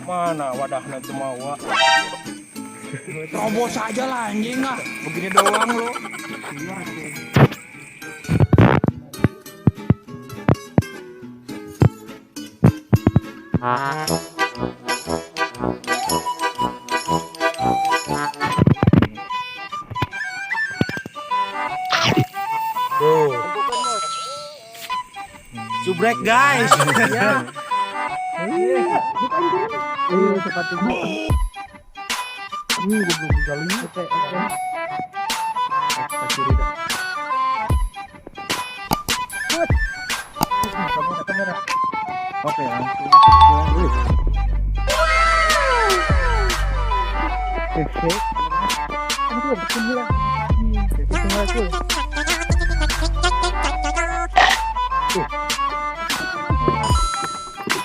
Mana wadahnya tuh mawa? Terobos aja lah anjing ah. Begini doang lo. Subrek guys. Ya. Sepatunya. Gue belum bisa lihat. Oke. Kamera. Oke, langsung. Cek. Ini tuh berkembang. Berkembang tuh.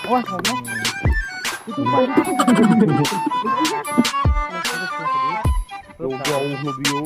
Wah, sama. Itu jauh lebih yuk.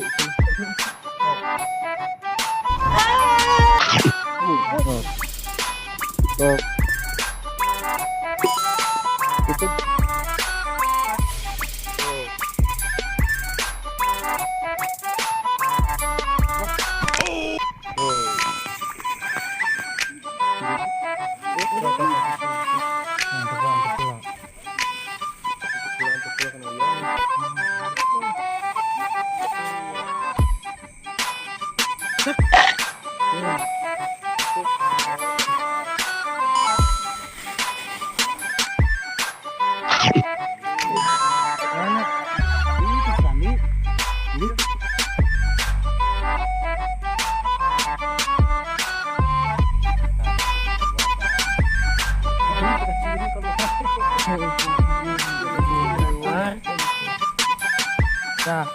Nah,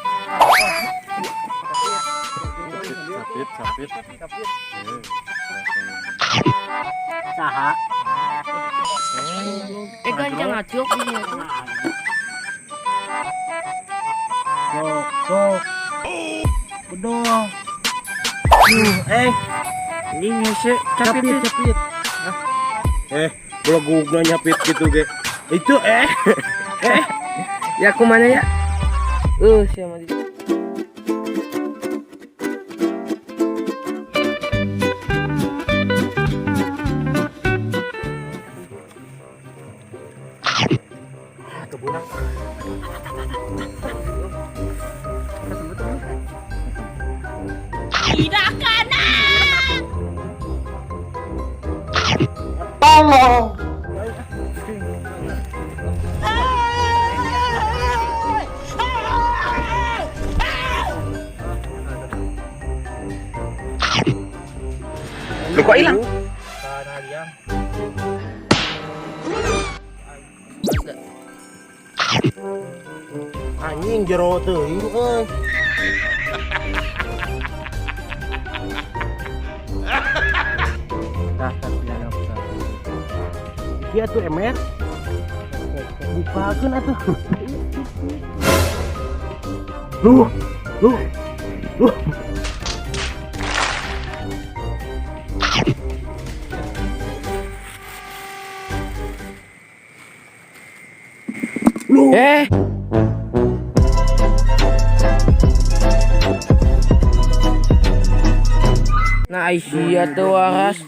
capit. Saha. Ganjang acuk ini. Sok. Bedol. Ini nyese capit. Kalau gugna nyapit gitu ge. Itu Ya aku mana ya? Siapa di? Tidak kanan. tolong. Lu kok hilang? Anjing jero teuing euy. Iya tuh emer. Bukakeun atuh. Lu. Nah, isia tuh waras.